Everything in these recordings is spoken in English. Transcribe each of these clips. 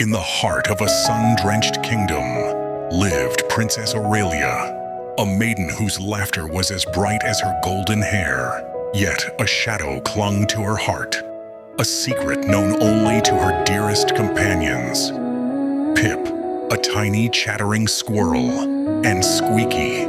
In the heart of a sun-drenched kingdom lived Princess Aurelia, a maiden whose laughter was as bright as her golden hair, yet a shadow clung to her heart, a secret known only to her dearest companions. Pip, a tiny chattering squirrel, and Squeaky,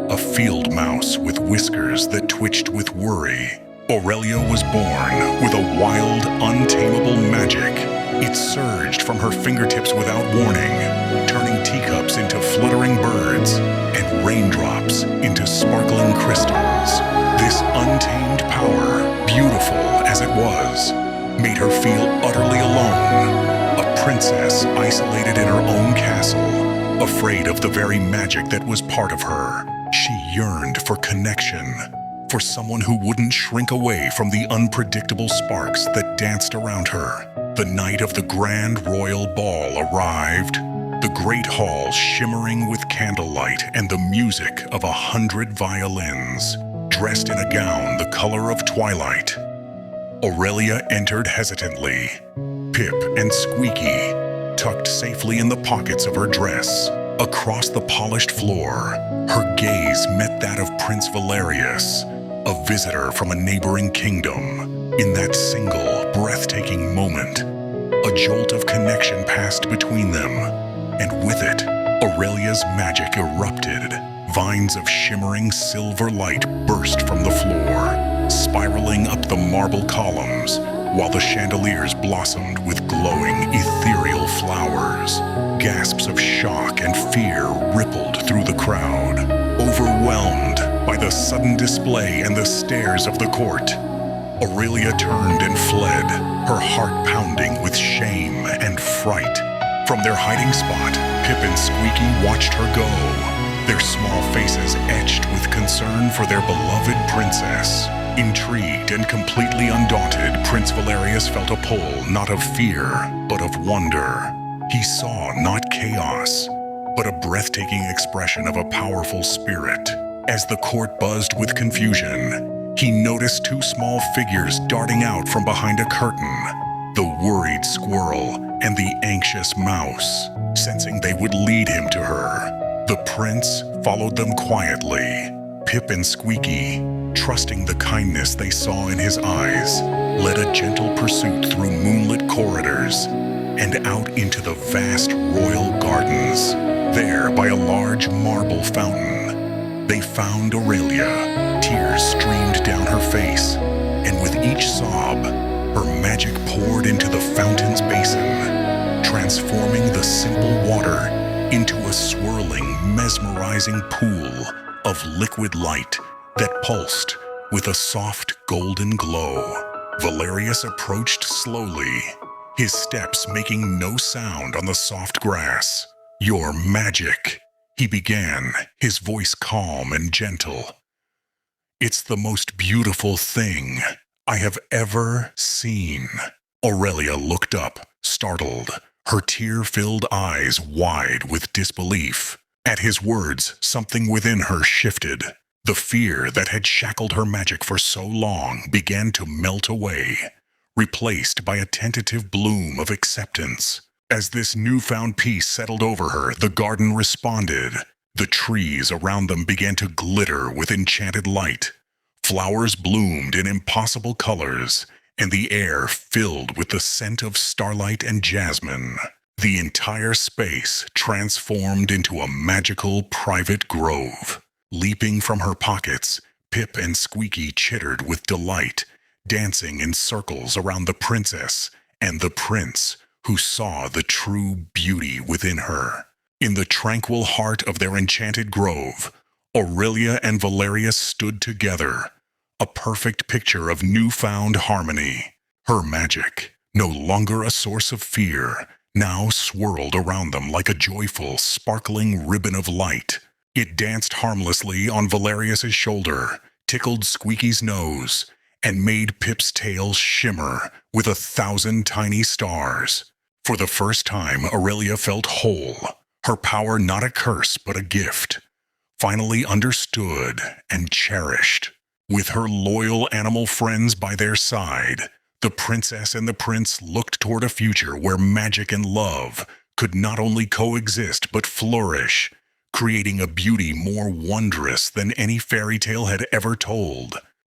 a field mouse with whiskers that twitched with worry. Aurelia was born with a wild, untamable magic. It surged from her fingertips without warning, turning teacups into fluttering birds and raindrops into sparkling crystals. This untamed power, beautiful as it was, made her feel utterly alone. A princess isolated in her own castle, afraid of the very magic that was part of her. She yearned for connection, for someone who wouldn't shrink away from the unpredictable sparks that danced around her. The night of the grand royal ball arrived, the great hall shimmering with candlelight and the music of 100 violins. Dressed in a gown the color of twilight, Aurelia entered hesitantly, Pip and Squeaky tucked safely in the pockets of her dress. Across the polished floor, her gaze met that of Prince Valerius, a visitor from a neighboring kingdom. In that single, breathtaking moment, a jolt of connection passed between them, and with it, Aurelia's magic erupted. Vines of shimmering silver light burst from the floor, spiraling up the marble columns, while the chandeliers blossomed with glowing, ethereal flowers. Gasps of shock and fear rippled through the crowd, overwhelmed by the sudden display and the stares of the court. Aurelia turned and fled, her heart pounding with shame and fright. From their hiding spot, Pip and Squeaky watched her go, their small faces etched with concern for their beloved princess. Intrigued and completely undaunted, Prince Valerius felt a pull not of fear, but of wonder. He saw not chaos, but a breathtaking expression of a powerful spirit. As the court buzzed with confusion, he noticed two small figures darting out from behind a curtain, the worried squirrel and the anxious mouse. Sensing they would lead him to her, the prince followed them quietly. Pip and Squeaky, trusting the kindness they saw in his eyes, led a gentle pursuit through moonlit corridors and out into the vast royal gardens. There, by a large marble fountain, they found Aurelia. Tears streamed down her face, and with each sob, her magic poured into the fountain's basin, transforming the simple water into a swirling, mesmerizing pool of liquid light that pulsed with a soft golden glow. Valerius approached slowly, his steps making no sound on the soft grass. "Your magic," he began, his voice calm and gentle. "It's the most beautiful thing I have ever seen." Aurelia looked up, startled, her tear-filled eyes wide with disbelief. At his words, something within her shifted. The fear that had shackled her magic for so long began to melt away, replaced by a tentative bloom of acceptance. As this newfound peace settled over her, the garden responded. The trees around them began to glitter with enchanted light. Flowers bloomed in impossible colors, and the air filled with the scent of starlight and jasmine. The entire space transformed into a magical private grove. Leaping from her pockets, Pip and Squeaky chittered with delight, dancing in circles around the princess and the prince, who saw the true beauty within her. In the tranquil heart of their enchanted grove, Aurelia and Valerius stood together, a perfect picture of newfound harmony. Her magic, no longer a source of fear, now swirled around them like a joyful, sparkling ribbon of light. It danced harmlessly on Valerius's shoulder, tickled Squeaky's nose, and made Pip's tail shimmer with 1,000 tiny stars. For the first time, Aurelia felt whole, her power not a curse but a gift, finally understood and cherished. With her loyal animal friends by their side, The princess and the prince looked toward a future where magic and love could not only coexist but flourish, creating a beauty more wondrous than any fairy tale had ever told.